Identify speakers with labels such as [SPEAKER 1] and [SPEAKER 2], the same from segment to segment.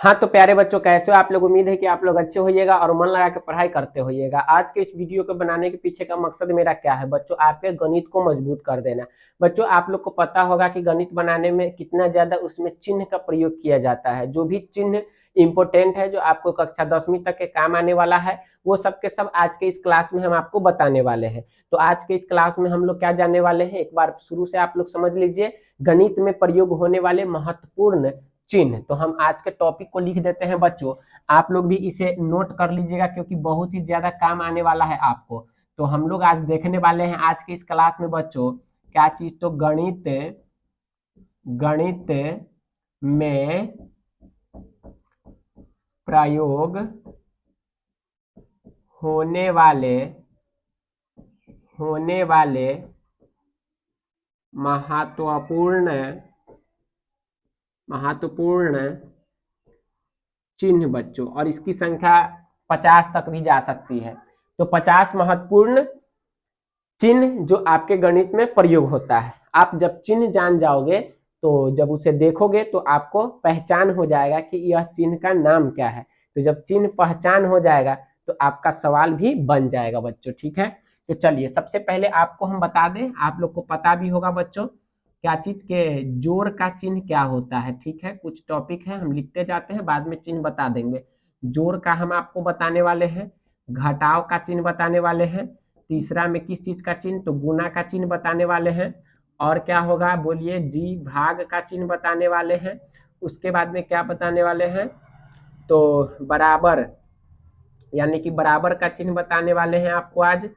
[SPEAKER 1] हाँ तो प्यारे बच्चों, कैसे हो आप लोग। उम्मीद है कि आप लोग अच्छे होइएगा और मन लगा के पढ़ाई करते होइएगा। आज के इस वीडियो को बनाने के पीछे का मकसद मेरा क्या है बच्चों, आपके गणित को मजबूत कर देना। बच्चों आप लोग को पता होगा कि गणित बनाने में कितना ज्यादा उसमें चिन्ह का प्रयोग किया जाता है। जो भी चिन्ह इंपोर्टेंट है, जो आपको कक्षा 10वीं तक के काम आने वाला है, वो सब के सब आज के इस क्लास में हम आपको बताने वाले हैं। तो आज के इस क्लास में हम लोग क्या जानने वाले हैं, एक बार शुरू से आप लोग समझ लीजिए। गणित में प्रयोग होने वाले महत्वपूर्ण चिन्ह। तो हम आज के टॉपिक को लिख देते हैं बच्चों, आप लोग भी इसे नोट कर लीजिएगा क्योंकि बहुत ही ज्यादा काम आने वाला है आपको। तो हम लोग आज देखने वाले हैं आज के इस क्लास में बच्चों क्या चीज, तो गणित गणित में प्रयोग होने वाले महत्वपूर्ण चिन्ह बच्चों, और इसकी संख्या 50 तक भी जा सकती है। तो 50 महत्वपूर्ण चिन्ह जो आपके गणित में प्रयोग होता है। आप जब चिन्ह जान जाओगे तो जब उसे देखोगे तो आपको पहचान हो जाएगा कि यह चिन्ह का नाम क्या है। तो जब चिन्ह पहचान हो जाएगा तो आपका सवाल भी बन जाएगा बच्चों, ठीक है। तो चलिए सबसे पहले आपको हम बता दें, आप लोग को पता भी होगा बच्चों क्या चीज के जोड़ का चिन्ह क्या होता है, ठीक है। कुछ टॉपिक है हम लिखते जाते हैं, बाद में चिन्ह बता देंगे। जोड़ का हम आपको बताने वाले हैं, घटाव का चिन्ह बताने वाले हैं, तीसरा में किस चीज का चिन्ह, तो गुना का चिन्ह बताने वाले हैं। और क्या होगा बोलिए, जी भाग का चिन्ह बताने वाले हैं। उसके बाद में क्या बताने वाले हैं, तो बराबर, यानी कि बराबर का चिन्ह बताने वाले हैं आपको आज,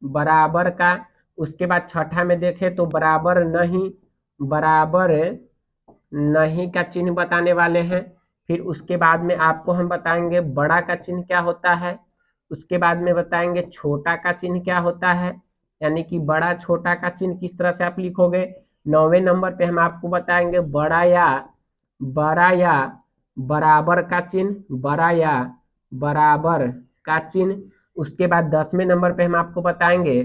[SPEAKER 1] बराबर का। उसके बाद छठा में देखें तो बराबर नहीं का चिन्ह बताने वाले हैं। फिर उसके बाद में आपको हम बताएंगे बड़ा का चिन्ह क्या होता है। उसके बाद में बताएंगे छोटा का चिन्ह क्या होता है, यानी कि बड़ा छोटा का चिन्ह किस तरह से आप लिखोगे। 9वें नंबर पे हम आपको बताएंगे बड़ा या बराबर का चिन्ह, बड़ा या बराबर का चिन्ह। उसके बाद 10वें नंबर पे हम आपको बताएंगे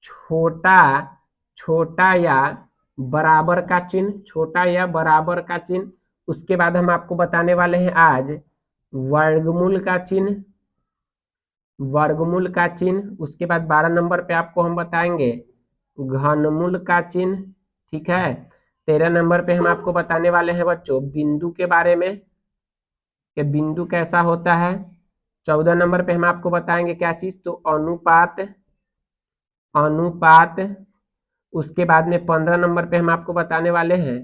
[SPEAKER 1] छोटा छोटा या बराबर का चिन्ह, छोटा या बराबर का चिन्ह। उसके बाद हम आपको बताने वाले हैं आज वर्गमूल का चिन्ह, वर्गमूल का चिन्ह। उसके बाद 12 नंबर पे आपको हम बताएंगे घनमूल का चिन्ह, ठीक है। 13 नंबर पे हम आपको बताने वाले हैं बच्चों बिंदु के बारे में कि बिंदु कैसा होता है। 14 नंबर पे हम आपको बताएंगे क्या चीज, तो अनुपात, अनुपात। उसके बाद में 15 नंबर पे हम आपको बताने वाले हैं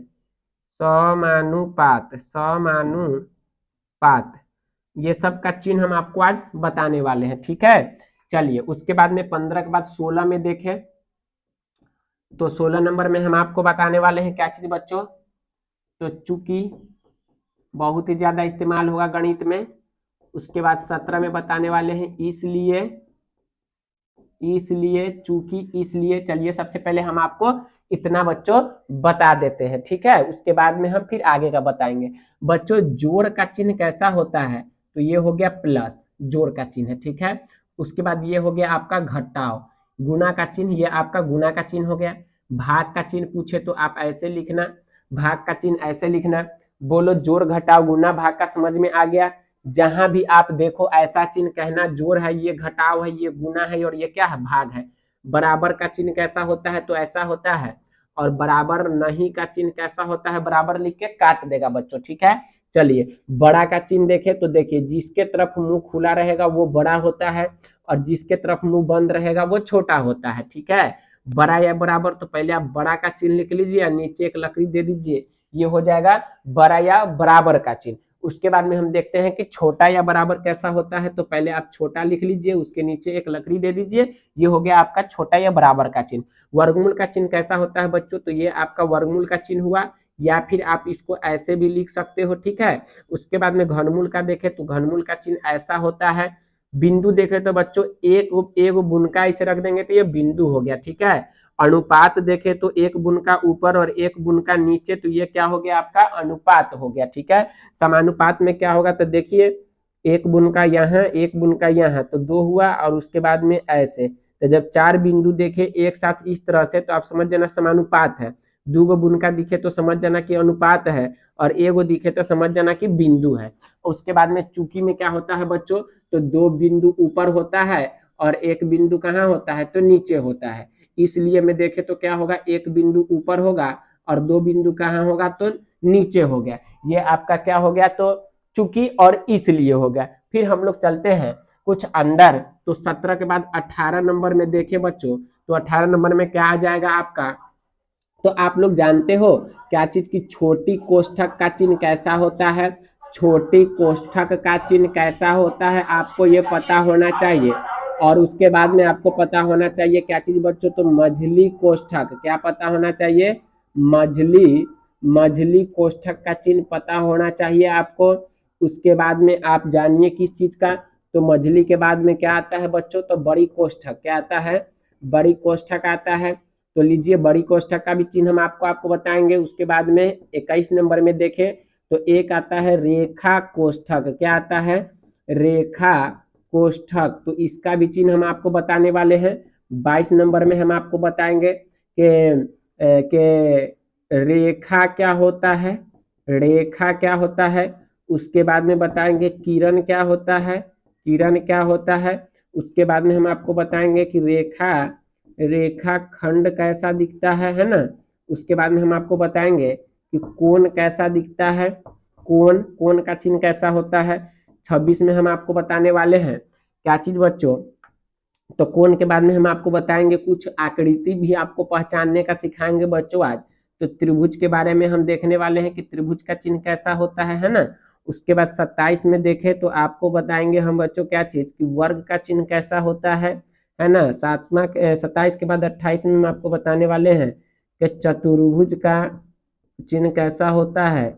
[SPEAKER 1] समानुपात, समानुपात। ये सब का चिन्ह हम आपको आज बताने वाले हैं, ठीक है। चलिए उसके बाद में 15 के बाद 16 में देखें तो 16 नंबर में हम आपको बताने वाले हैं क्या चीज बच्चों, तो चूंकि बहुत ही ज्यादा इस्तेमाल होगा गणित में। उसके बाद 17 में बताने वाले हैं इसलिए, इसलिए चूंकि इसलिए। चलिए सबसे पहले हम आपको इतना बच्चों बता देते हैं, ठीक है। उसके बाद में हम फिर आगे का बताएंगे। बच्चों जोड़ का चिन्ह कैसा होता है, तो ये हो गया प्लस, जोड़ का चिन्ह, ठीक है। उसके बाद ये हो गया आपका घटाव, गुना का चिन्ह, ये आपका गुना का चिन्ह हो गया। भाग का चिन्ह पूछे तो आप ऐसे लिखना, भाग का चिन्ह ऐसे लिखना। बोलो जोड़ घटाव गुना भाग का समझ में आ गया। जहां भी आप देखो ऐसा चिन्ह कहना, जोड़ है, ये घटाव है, ये गुना है, और ये क्या है, भाग है। बराबर का चिन्ह कैसा होता है, तो ऐसा होता है। और बराबर नहीं का चिन्ह कैसा होता है, बराबर लिख के काट देगा बच्चों, ठीक है। चलिए बड़ा का चिन्ह देखे तो देखिए जिसके तरफ मुंह खुला रहेगा वो बड़ा होता है, और जिसके तरफ मुंह बंद रहेगा वो छोटा होता है, ठीक है। बड़ा या बराबर, तो पहले आप बड़ा का चिन्ह लिख लीजिए, नीचे एक लकड़ी दे दीजिए, ये हो जाएगा बड़ा या बराबर का चिन्ह। उसके बाद में हम देखते हैं कि छोटा या बराबर कैसा होता है, तो पहले आप छोटा लिख लीजिए, उसके नीचे एक लकड़ी दे दीजिए, ये हो गया आपका छोटा या बराबर का चिन्ह। वर्गमूल का चिन्ह कैसा होता है बच्चों, तो ये आपका वर्गमूल का चिन्ह हुआ, या फिर आप इसको ऐसे भी लिख सकते हो, ठीक है। उसके बाद में घनमूल का देखें तो घनमूल का चिन्ह ऐसा होता है। बिंदु देखें तो बच्चों एक एक बुनका इसे रख देंगे तो ये बिंदु हो गया, ठीक है। अनुपात देखे तो एक बुनका ऊपर और एक बुनका नीचे, तो ये क्या हो गया आपका अनुपात हो गया, ठीक है। समानुपात में क्या होगा, तो देखिए एक बुनका यहाँ एक बुनका यहाँ, तो दो हुआ, और उसके बाद में ऐसे। तो जब चार बिंदु देखे एक साथ इस तरह से तो आप समझ जाना समानुपात है। दो गो बुनका दिखे तो समझ जाना कि अनुपात है, और एगो दिखे तो समझ जाना कि बिंदु है। उसके बाद में चूकी में क्या होता है बच्चों, तो दो बिंदु ऊपर होता है और एक बिंदु कहाँ होता है, तो नीचे होता है। इसलिए में देखे तो क्या होगा, एक बिंदु ऊपर होगा और दो बिंदु कहाँ होगा, तो नीचे हो गया। ये आपका क्या हो गया, तो चूंकि और इसलिए हो गया। फिर हम लोग चलते हैं कुछ अंदर, तो 17 के बाद 18 नंबर में देखे बच्चों, तो 18 नंबर में क्या आ जाएगा आपका, तो आप लोग जानते हो क्या चीज की, छोटी कोष्ठक का चिन्ह कैसा होता है, छोटी कोष्ठक का चिन्ह कैसा होता है आपको ये पता होना चाहिए। और उसके बाद में आपको पता होना चाहिए क्या चीज बच्चों, तो मझली कोष्ठक, क्या पता होना चाहिए, मझली मझली कोष्ठक का चिन्ह पता होना चाहिए आपको। उसके बाद में आप जानिए किस चीज का, तो मझली के बाद में क्या आता है बच्चों, तो बड़ी कोष्ठक, क्या आता है, बड़ी कोष्ठक आता है। तो लीजिए बड़ी कोष्ठक का भी चिन्ह हम आपको बताएंगे। उसके बाद में 21 नंबर में देखें तो एक आता है रेखा कोष्ठक, क्या आता है, रेखा कोष्ठक, तो इसका भी चिन्ह हम आपको बताने वाले हैं। 22 नंबर में हम आपको बताएंगे कि रेखा क्या होता है, रेखा क्या होता है। उसके बाद में बताएंगे किरण क्या होता है, किरण क्या होता है। उसके बाद में हम आपको बताएंगे कि रेखा रेखा खंड कैसा दिखता है ना। उसके बाद में हम आपको बताएंगे कि कोण कैसा दिखता है, कोण कोण का चिन्ह कैसा होता है। 26 में हम आपको बताने वाले हैं क्या चीज बच्चों, तो कोण के बाद में हम आपको बताएंगे कुछ आकृति भी आपको पहचानने का सिखाएंगे बच्चों आज। तो त्रिभुज के बारे में हम देखने वाले हैं कि त्रिभुज का चिन्ह कैसा होता है ना। उसके बाद 27 में देखें तो आपको बताएंगे हम बच्चों क्या चीज कि वर्ग का चिन्ह कैसा होता है ना। 27 के बाद 28 में हम आपको बताने वाले हैं कि चतुर्भुज का चिन्ह कैसा होता है,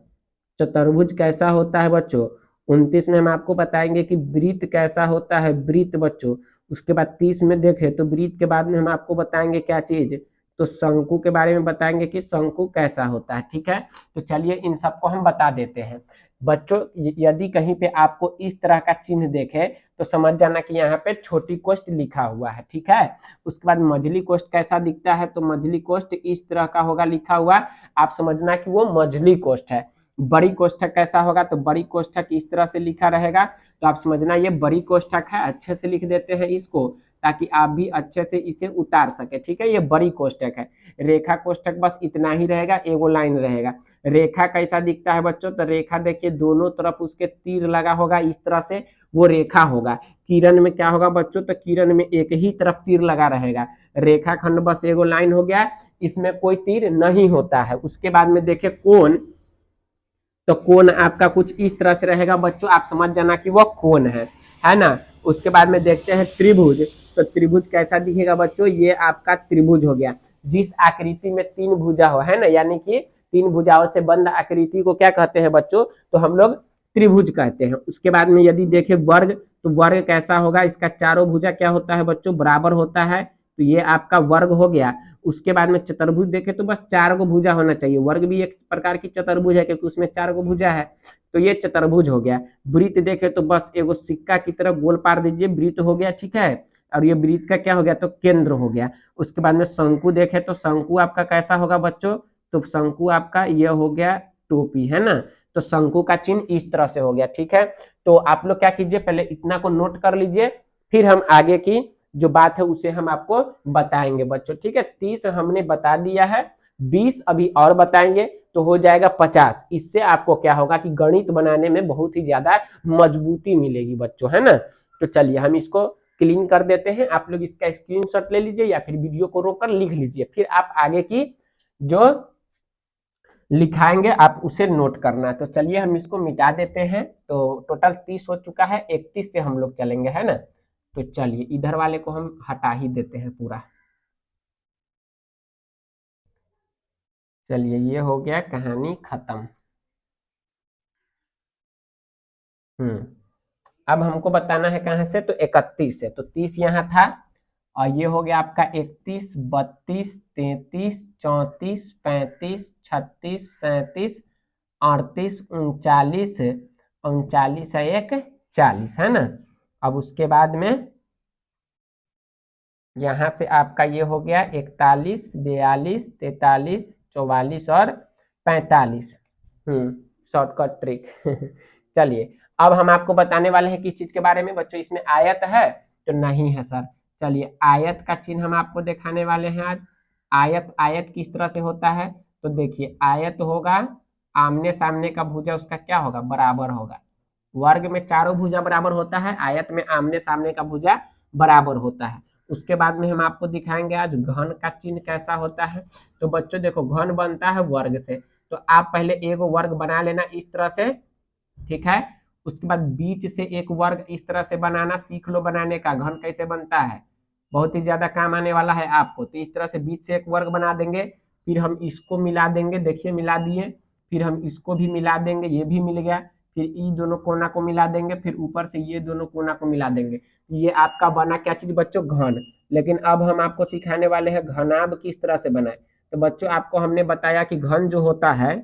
[SPEAKER 1] चतुर्भुज कैसा होता है बच्चों। 29 में हम आपको बताएंगे कि वृत्त कैसा होता है, वृत्त बच्चों। उसके बाद 30 में देखें तो वृत्त के बाद में हम आपको बताएंगे क्या चीज, तो शंकु के बारे में बताएंगे कि शंकु कैसा होता है, ठीक है। तो चलिए इन सबको हम बता देते हैं बच्चों। यदि कहीं पे आपको इस तरह का चिन्ह देखे तो समझ जाना कि यहाँ पे छोटी कोष्ठ लिखा हुआ है, ठीक है। उसके बाद मझली कोष्ठ कैसा दिखता है, तो मझली कोष्ठ इस तरह का होगा लिखा हुआ, आप समझना कि वो मझली कोष्ठ है। बड़ी कोष्ठक कैसा होगा, तो बड़ी कोष्ठक इस तरह से लिखा रहेगा, तो आप समझना ये बड़ी कोष्ठक है। अच्छे से लिख देते हैं इसको ताकि आप भी अच्छे से इसे उतार सके, ठीक है। ये बड़ी कोष्ठक है। रेखा कोष्ठक बस इतना ही रहेगा, एगो लाइन रहेगा। रेखा कैसा दिखता है बच्चों, तो रेखा देखिए दोनों तरफ उसके तीर लगा होगा इस तरह से, वो रेखा होगा। किरण में क्या होगा बच्चों, तो किरण में एक ही तरफ तीर लगा रहेगा। रेखा खंड बस एगो लाइन हो गया, इसमें कोई तीर नहीं होता है। उसके बाद में देखिए कोण, तो कोण आपका कुछ इस तरह से रहेगा बच्चों, आप समझ जाना कि वो कोण है ना। उसके बाद में देखते हैं त्रिभुज, तो त्रिभुज कैसा दिखेगा बच्चों, ये आपका त्रिभुज हो गया। जिस आकृति में तीन भुजा हो, है ना, यानी कि तीन भुजाओं से बंद आकृति को क्या कहते हैं बच्चों, तो हम लोग त्रिभुज कहते हैं। उसके बाद में यदि देखें वर्ग, तो वर्ग कैसा होगा, इसका चारों भुजा क्या होता है बच्चों, बराबर होता है, तो ये आपका वर्ग हो गया। उसके बाद में चतुर्भुज देखे तो बस चार गो भुजा होना चाहिए, वर्ग भी एक प्रकार की चतुर्भुज है क्योंकि उसमें चार गो भुजा है, तो ये चतुर्भुज हो गया। वृत्त देखे तो बस एगो सिक्का की तरह गोल पार दीजिए, वृत्त हो गया, ठीक है। और ये वृत्त का क्या हो गया, तो केंद्र हो गया। उसके बाद में शंकु देखे तो शंकु आपका कैसा होगा बच्चों, तो शंकु आपका ये हो गया टोपी, है ना। तो शंकु का चिन्ह इस तरह से हो गया, ठीक है। तो आप लोग क्या कीजिए, पहले इतना को नोट कर लीजिए, फिर हम आगे की जो बात है उसे हम आपको बताएंगे बच्चों, ठीक है। 30 हमने बता दिया है, 20 अभी और बताएंगे तो हो जाएगा 50। इससे आपको क्या होगा कि गणित बनाने में बहुत ही ज्यादा मजबूती मिलेगी बच्चों, है ना। तो चलिए हम इसको क्लीन कर देते हैं, आप लोग इसका स्क्रीनशॉट ले लीजिए या फिर वीडियो को रोककर लिख लीजिए, फिर आप आगे की जो लिखाएंगे आप उसे नोट करना। तो चलिए हम इसको मिटा देते हैं। तो टोटल 30 हो चुका है, 31 से हम लोग चलेंगे, है ना। तो चलिए इधर वाले को हम हटा ही देते हैं पूरा। चलिए ये हो गया, कहानी खत्म। हम्म। अब हमको बताना है कहाँ से, तो 31 से, तो 30 यहाँ था, और ये हो गया आपका 31, 32, 33, 34, 35, 36, 37, 38, 39, 39 है एक 40, है ना। अब उसके बाद में यहाँ से आपका ये हो गया 41, 42, 43, 44 और 45। Shortcut trick. चलिए अब हम आपको बताने वाले हैं किस चीज के बारे में बच्चों, इसमें आयत है तो नहीं है सर। चलिए आयत का चिन्ह हम आपको दिखाने वाले हैं आज। आयत आयत किस तरह से होता है, तो देखिए आयत होगा आमने सामने का भुजा उसका क्या होगा, बराबर होगा। वर्ग में चारों भुजा बराबर होता है, आयत में आमने सामने का भुजा बराबर होता है। उसके बाद में हम आपको दिखाएंगे आज घन का चिन्ह कैसा होता है। तो बच्चों देखो घन बनता है वर्ग से, तो आप पहले एक वर्ग बना लेना इस तरह से, ठीक है। उसके बाद बीच से एक वर्ग इस तरह से बनाना सीख लो, बनाने का घन कैसे बनता है, बहुत ही ज्यादा काम आने वाला है आपको। तो इस तरह से बीच से एक वर्ग बना देंगे, फिर हम इसको मिला देंगे, देखिए मिला दिए, फिर हम इसको भी मिला देंगे, ये भी मिल गया, फिर ये दोनों कोना को मिला देंगे, फिर ऊपर से ये दोनों कोना को मिला देंगे। ये आपका बना क्या चीज बच्चों, घन। लेकिन अब हम आपको सिखाने वाले हैं घनाभ किस तरह से बनाए। तो बच्चों आपको हमने बताया कि घन जो होता है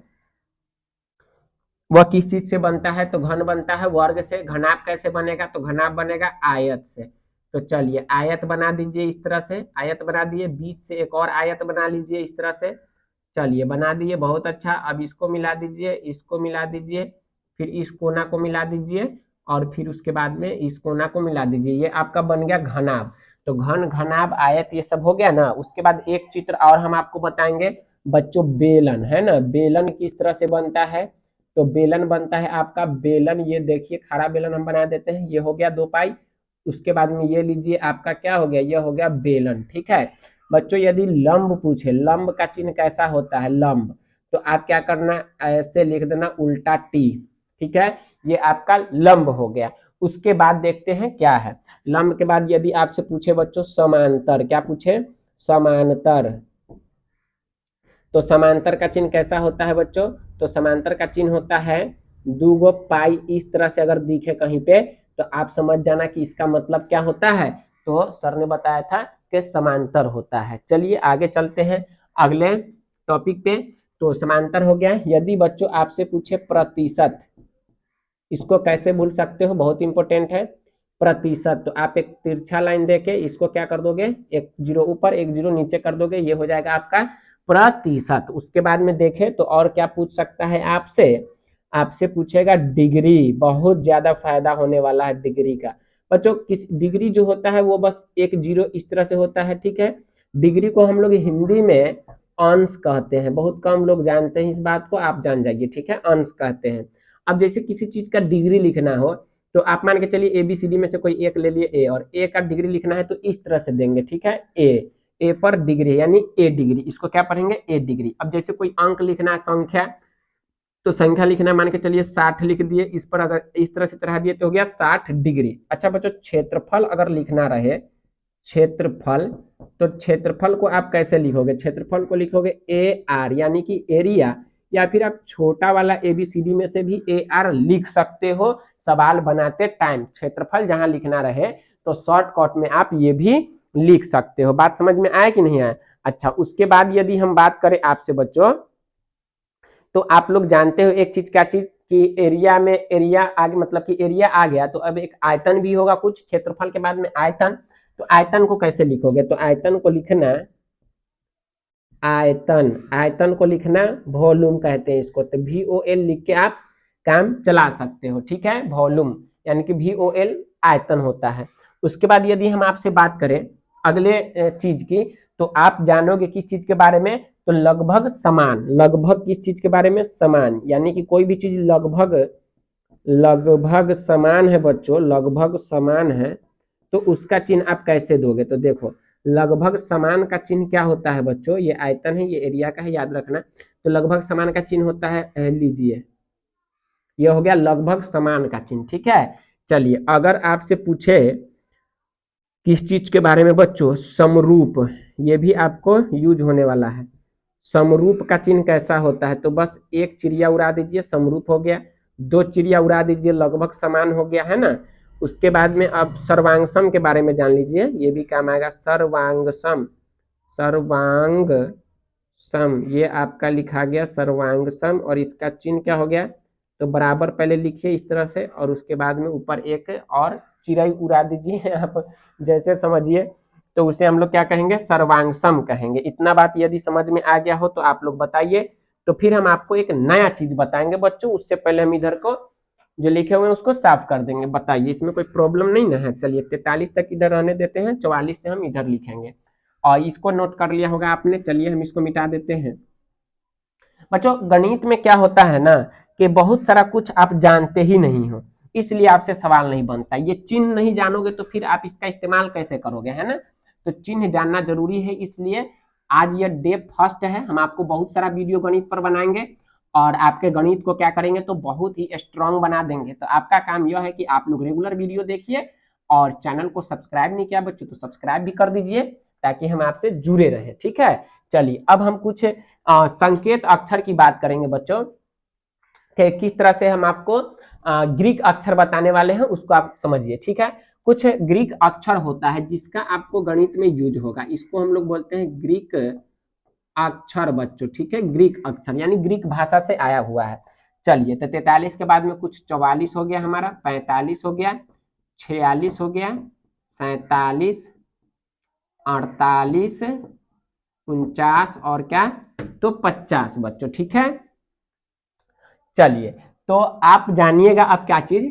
[SPEAKER 1] वह किस चीज से बनता है, तो घन बनता है वर्ग से। घनाभ कैसे बनेगा, तो घनाभ बनेगा आयत से। तो चलिए आयत बना दीजिए इस तरह से, आयत बना दिए, बीच से एक और आयत बना लीजिए इस तरह से। चलिए बना दिए, बहुत अच्छा। अब इसको मिला दीजिए, इसको मिला दीजिए, फिर इस कोना को मिला दीजिए, और फिर उसके बाद में इस कोना को मिला दीजिए, ये आपका बन गया घनाभ। तो घन घनाभ आयत ये सब हो गया ना। उसके बाद एक चित्र और हम आपको बताएंगे बच्चों, बेलन है ना। बेलन किस तरह से बनता है, तो बेलन बनता है आपका, बेलन ये देखिए खड़ा बेलन हम बना देते हैं, ये हो गया 2 पाई। उसके बाद में ये लीजिए आपका क्या हो गया, ये हो गया बेलन, ठीक है। बच्चों यदि लंब पूछे, लंब का चिन्ह कैसा होता है, लंब, तो आप क्या करना, ऐसे लिख देना उल्टा टी, ठीक है। ये आपका लंब हो गया। उसके बाद देखते हैं क्या है, लंब के बाद यदि आपसे पूछे बच्चों समांतर, क्या पूछे, समांतर, तो समांतर का चिन्ह कैसा होता है बच्चों, तो समांतर का चिन्ह होता है 2 पाई इस तरह से अगर दिखे कहीं पे, तो आप समझ जाना कि इसका मतलब क्या होता है, तो सर ने बताया था कि समांतर होता है। चलिए आगे चलते हैं अगले टॉपिक पे। तो समांतर हो गया। यदि बच्चों आपसे पूछे प्रतिशत, इसको कैसे भूल सकते हो, बहुत इंपॉर्टेंट है प्रतिशत। तो आप एक तिरछा लाइन देके इसको क्या कर दोगे, एक जीरो ऊपर एक जीरो नीचे कर दोगे, ये हो जाएगा आपका प्रतिशत। उसके बाद में देखें तो और क्या पूछ सकता है आपसे, आपसे पूछेगा डिग्री, बहुत ज्यादा फायदा होने वाला है डिग्री का। बच्चों किस डिग्री जो होता है वो बस एक जीरो इस तरह से होता है, ठीक है। डिग्री को हम लोग हिंदी में अंश कहते हैं, बहुत कम लोग जानते हैं इस बात को, आप जान जाइए, ठीक है, अंश कहते हैं। अब जैसे किसी चीज का डिग्री लिखना हो, तो आप मान के चलिए एबीसीडी में से कोई एक ले लिए ए, और ए का डिग्री लिखना है तो इस तरह से देंगे, ठीक है। ए पर डिग्री यानी ए डिग्री, इसको क्या पढ़ेंगे, ए डिग्री। अब जैसे कोई अंक लिखना है, संख्या, तो संख्या लिखना है, मान के चलिए 60 लिख दिए, इस पर अगर इस तरह से चढ़ा दिए तो हो गया 60 डिग्री। अच्छा बच्चों क्षेत्रफल अगर लिखना रहे, क्षेत्रफल, तो क्षेत्रफल को आप कैसे लिखोगे, क्षेत्रफल को लिखोगे ए आर यानी कि एरिया, या फिर आप छोटा वाला एबीसीडी में से भी ए आर लिख सकते हो सवाल बनाते टाइम। क्षेत्रफल जहां लिखना रहे तो शॉर्टकट में आप ये भी लिख सकते हो। बात समझ में आया कि नहीं आया। अच्छा उसके बाद यदि हम बात करें आपसे बच्चों, तो आप लोग जानते हो एक चीज, क्या चीज, कि एरिया में एरिया आगे मतलब कि एरिया आ गया तो अब एक आयतन भी होगा कुछ, क्षेत्रफल के बाद में आयतन। तो आयतन को कैसे लिखोगे, तो आयतन को लिखना, आयतन, आयतन को लिखना वॉल्यूम कहते हैं इसको, तो VOL लिख के आप काम चला सकते हो, ठीक है। वॉल्यूम यानी कि VOL आयतन होता है। उसके बाद यदि हम आपसे बात करें अगले चीज की, तो आप जानोगे किस चीज के बारे में, तो लगभग समान, लगभग किस चीज के बारे में, समान, यानी कि कोई भी चीज लगभग, लगभग समान है बच्चों, लगभग समान है, तो उसका चिन्ह आप कैसे दोगे। तो देखो लगभग समान का चिन्ह क्या होता है बच्चों, ये आयतन है, ये एरिया का है, याद रखना। तो लगभग समान का चिन्ह होता है, लीजिए ये हो गया लगभग समान का चिन्ह, ठीक है। चलिए अगर आपसे पूछे किस चीज के बारे में बच्चों, समरूप, ये भी आपको यूज होने वाला है। समरूप का चिन्ह कैसा होता है, तो बस एक चिड़िया उड़ा दीजिए, समरूप हो गया। 2 चिड़िया उड़ा दीजिए, लगभग समान हो गया, है ना। उसके बाद में अब सर्वांगसम के बारे में जान लीजिए, ये भी काम आएगा, सर्वांगसम, सर्वांग सम, ये आपका लिखा गया सर्वांग सम, और इसका चिन्ह क्या हो गया, तो बराबर पहले लिखिए इस तरह से, और उसके बाद में ऊपर एक और चिड़ै उड़ा दीजिए आप जैसे समझिए, तो उसे हम लोग क्या कहेंगे, सर्वांग सम कहेंगे। इतना बात यदि समझ में आ गया हो तो आप लोग बताइए। तो फिर हम आपको एक नया चीज बताएंगे बच्चों। उससे पहले हम इधर को जो लिखे हुए हैं उसको साफ कर देंगे। बताइए इसमें कोई प्रॉब्लम नहीं ना है। चलिए 43 तक इधर रहने देते हैं, 44 से हम इधर लिखेंगे। और इसको नोट कर लिया होगा आपने। चलिए हम इसको मिटा देते हैं। बच्चों गणित में क्या होता है ना कि बहुत सारा कुछ आप जानते ही नहीं हो, इसलिए आपसे सवाल नहीं बनता। ये चिन्ह नहीं जानोगे तो फिर आप इसका इस्तेमाल कैसे करोगे, है ना। तो चिन्ह जानना जरूरी है, इसलिए आज ये डे फर्स्ट है। हम आपको बहुत सारा वीडियो गणित पर बनाएंगे और आपके गणित को क्या करेंगे तो बहुत ही स्ट्रांग बना देंगे। तो आपका काम यह है कि आप लोग रेगुलर वीडियो देखिए और चैनल को सब्सक्राइब नहीं किया बच्चों तो सब्सक्राइब भी कर दीजिए ताकि हम आपसे जुड़े रहे, ठीक है। चलिए अब हम कुछ संकेत अक्षर की बात करेंगे बच्चों कि किस तरह से हम आपको ग्रीक अक्षर बताने वाले हैं, उसको आप समझिए, ठीक है। कुछ ग्रीक अक्षर होता है जिसका आपको गणित में यूज होगा, इसको हम लोग बोलते हैं ग्रीक अक्षर बच्चों, ठीक है। ग्रीक अक्षर यानी ग्रीक भाषा से आया हुआ है। चलिए तो 43 के बाद में कुछ 44 हो गया हमारा, 45 हो गया, 46 हो गया, 47, 48, 49 और क्या तो 50 बच्चों, ठीक है। चलिए तो आप जानिएगा अब क्या चीज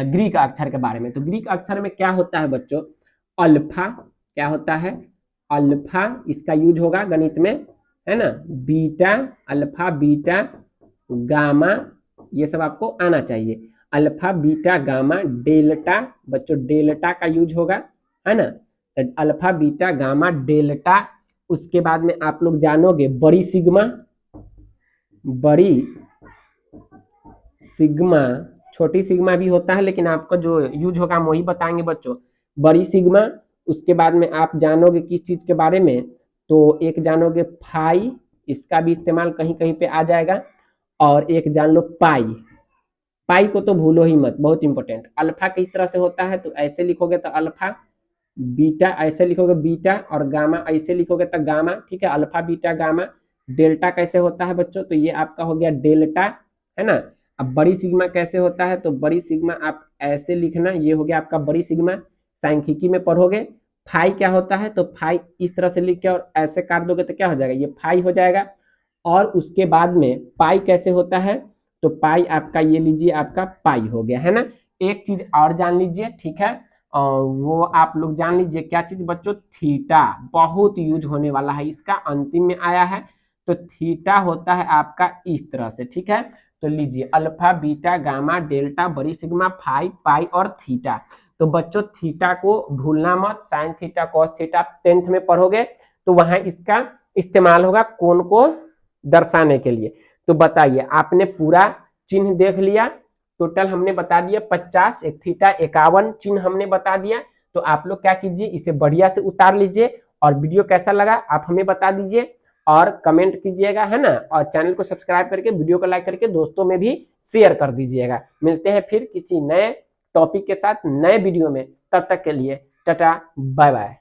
[SPEAKER 1] ग्रीक अक्षर के बारे में। तो ग्रीक अक्षर में क्या होता है बच्चों, अल्फा क्या होता है, अल्फा इसका यूज होगा गणित में, है ना। बीटा, अल्फा बीटा गामा ये सब आपको आना चाहिए। अल्फा बीटा गामा, डेल्टा बच्चों डेल्टा का यूज होगा, है ना। तो अल्फा बीटा गामा डेल्टा। उसके बाद में आप लोग जानोगे बड़ी सिग्मा, बड़ी सिग्मा, छोटी सिग्मा भी होता है लेकिन आपको जो यूज होगा हम वही बताएंगे बच्चों, बड़ी सिग्मा। उसके बाद में आप जानोगे किस चीज के बारे में तो एक जानोगे फाई, इसका भी इस्तेमाल कहीं कहीं पे आ जाएगा। और एक जान लो पाई, पाई को तो भूलो ही मत, बहुत इंपॉर्टेंट। अल्फा किस तरह से होता है तो ऐसे लिखोगे तो अल्फा, बीटा ऐसे लिखोगे बीटा, और गामा ऐसे लिखोगे तो गामा, ठीक है। Alpha beta gamma. डेल्टा कैसे होता है बच्चों तो ये आपका हो गया डेल्टा, है ना। अब बड़ी सिग्मा कैसे होता है तो बड़ी सिग्मा आप ऐसे लिखना, ये हो गया आपका बड़ी सिग्मा, सांख्यिकी में पढ़ोगे। फाई क्या होता है तो फाई इस तरह से लिख के और ऐसे काट दोगे तो क्या हो जाएगा, ये फाई हो जाएगा। और उसके बाद में पाई कैसे होता है तो पाई आपका ये लीजिए आपका पाई हो गया, है ना। एक चीज और जान लीजिए, ठीक है। वो आप लोग जान लीजिए क्या चीज बच्चों, थीटा बहुत यूज होने वाला है, इसका अंतिम में आया है। तो थीटा होता है आपका इस तरह से, ठीक है। तो लीजिए अल्फा बीटा गामा डेल्टा बड़ी सिग्मा फाई पाई और थीटा। तो बच्चों थीटा को भूलना मत, sine theta cos theta 10th में पढ़ोगे तो वहां इसका इस्तेमाल होगा कोण को दर्शाने के लिए। तो बताइए आपने पूरा चिन्ह देख लिया, टोटल हमने बता दिया 50, एक थीटा 51 चिन्ह हमने बता दिया। तो आप लोग क्या कीजिए इसे बढ़िया से उतार लीजिए और वीडियो कैसा लगा आप हमें बता दीजिए और कमेंट कीजिएगा, है ना। और चैनल को सब्सक्राइब करके वीडियो को लाइक करके दोस्तों में भी शेयर कर दीजिएगा। मिलते हैं फिर किसी नए टॉपिक के साथ नए वीडियो में, तब तक के लिए टाटा बाय बाय।